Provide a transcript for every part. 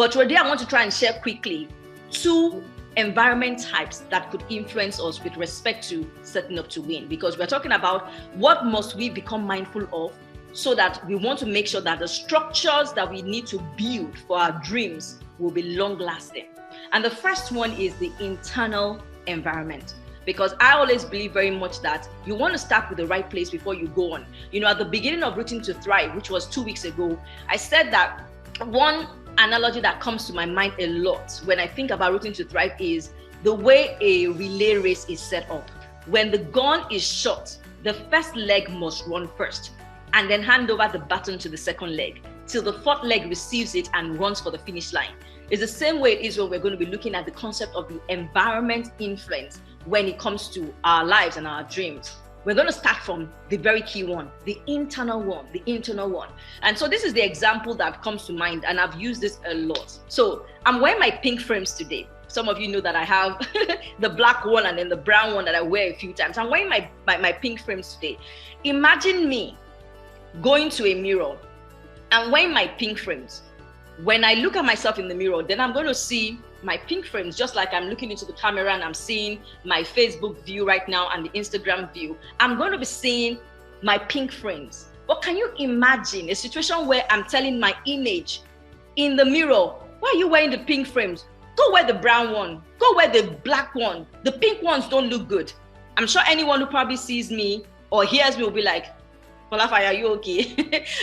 But today I want to try and share quickly 2 environment types that could influence us with respect to setting up to win, because we're talking about what must we become mindful of so that we want to make sure that the structures that we need to build for our dreams will be long lasting. And the first one is the internal environment, because I always believe very much that you want to start with the right place before you go on. At the beginning of Rooting to Thrive, which was 2 weeks ago, I said that one analogy that comes to my mind a lot when I think about Rooting to Thrive is the way a relay race is set up. When the gun is shot, the first leg must run first and then hand over the baton to the second leg till the fourth leg receives it and runs for the finish line. It's the same way it is when we're going to be looking at the concept of the environment influence when it comes to our lives and our dreams. We're going to start from the very key one, the internal one. And so this is the example that comes to mind, and I've used this a lot. So I'm wearing my pink frames today. Some of you know that I have the black one and then the brown one that I wear a few times. I'm wearing my pink frames today. Imagine me going to a mirror and wearing my pink frames. When I look at myself in the mirror, then I'm going to see my pink frames, just like I'm looking into the camera and I'm seeing my Facebook view right now and the Instagram view. I'm going to be seeing my pink frames. But can you imagine a situation where I'm telling my image in the mirror, why are you wearing the pink frames? Go wear the brown one. Go wear the black one. The pink ones don't look good. I'm sure anyone who probably sees me or hears me will be like, Olafai, are you okay?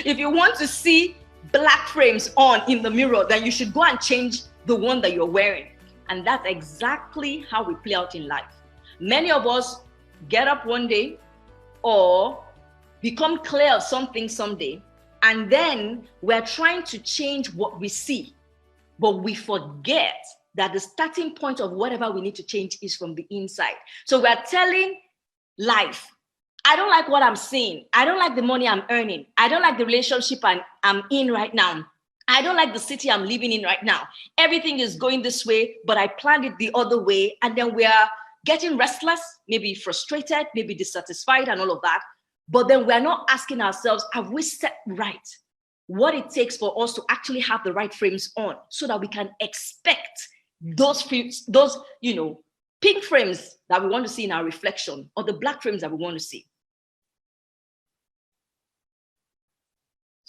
If you want to see black frames on in the mirror, then you should go and change the one that you're wearing. And that's exactly how we play out in life. Many of us get up one day or become clear of something someday, and then we're trying to change what we see, but we forget that the starting point of whatever we need to change is from the inside. So we're telling life, I don't like what I'm seeing. I don't like the money I'm earning. I don't like the relationship I'm in right now. I don't like the city I'm living in right now. Everything is going this way, but I planned it the other way. And then we are getting restless, maybe frustrated, maybe dissatisfied and all of that. But then we're not asking ourselves, have we set right what it takes for us to actually have the right frames on so that we can expect those pink frames that we want to see in our reflection or the black frames that we want to see.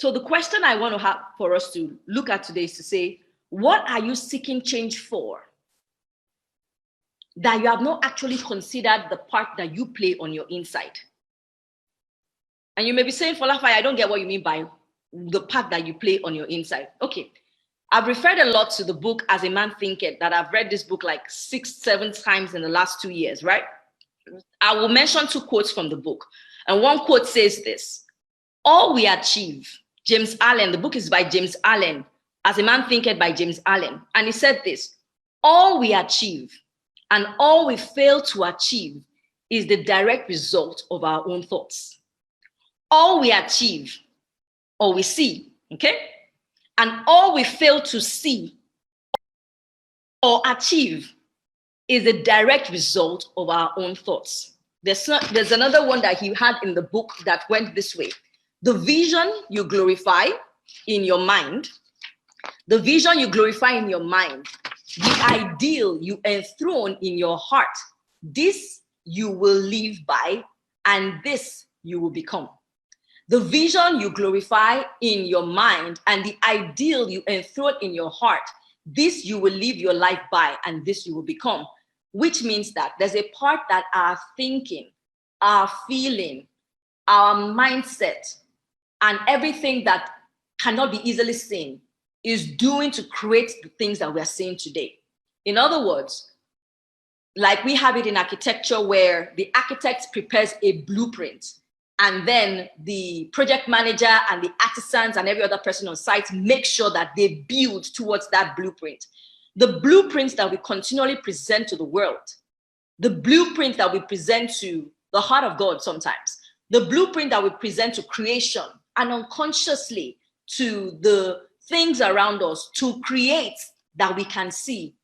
So the question I want to have for us to look at today is to say, what are you seeking change for that you have not actually considered the part that you play on your inside? And you may be saying, Falafai, I don't get what you mean by the part that you play on your inside. Okay, I've referred a lot to the book As a Man Thinketh, that I've read this book like 6-7 times in the last 2 years, right? I will mention 2 quotes from the book. And one quote says this: all we achieve, James Allen, the book is by James Allen, As a Man Thinketh by James Allen. And he said this: all we achieve and all we fail to achieve is the direct result of our own thoughts. All we achieve or we see, okay? And all we fail to see or achieve is a direct result of our own thoughts. There's another one that he had in the book that went this way: the vision you glorify in your mind, the vision you glorify in your mind, the ideal you enthrone in your heart, this you will live by, and this you will become. The vision you glorify in your mind and the ideal you enthrone in your heart, this you will live your life by, and this you will become. Which means that there's a part that our thinking, our feeling, our mindset, and everything that cannot be easily seen is doing to create the things that we're seeing today. In other words, like we have it in architecture where the architect prepares a blueprint, and then the project manager and the artisans and every other person on site make sure that they build towards that blueprint. The blueprints that we continually present to the world, the blueprint that we present to the heart of God sometimes, the blueprint that we present to creation and unconsciously to the things around us to create that we can see,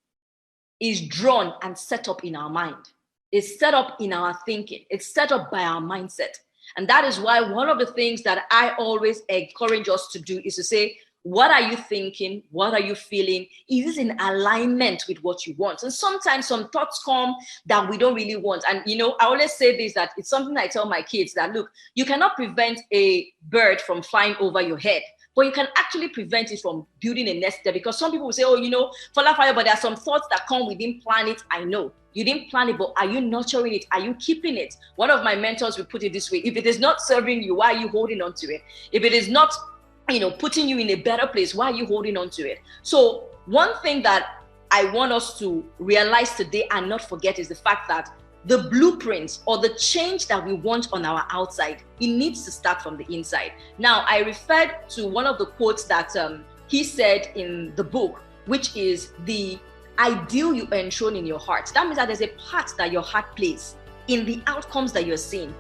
is drawn and set up in our mind. It's set up in our thinking. It's set up by our mindset. And that is why one of the things that I always encourage us to do is to say, What are you thinking? What are you feeling? Is this in alignment with what you want? And sometimes some thoughts come that we don't really want. And, I always say this, that it's something I tell my kids that, look, you cannot prevent a bird from flying over your head, but you can actually prevent it from building a nest there. Because some people will say, oh, Fala Fire, but there are some thoughts that come, we didn't plan it. I know. You didn't plan it, but are you nurturing it? Are you keeping it? One of my mentors will put it this way: if it is not serving you, why are you holding on to it? If it is not, putting you in a better place, why are you holding on to it? So one thing that I want us to realize today and not forget is the fact that the blueprint or the change that we want on our outside, it needs to start from the inside. Now, I referred to one of the quotes that he said in the book, which is the ideal you enthrone in your heart. That means that there's a part that your heart plays in the outcomes that you're seeing.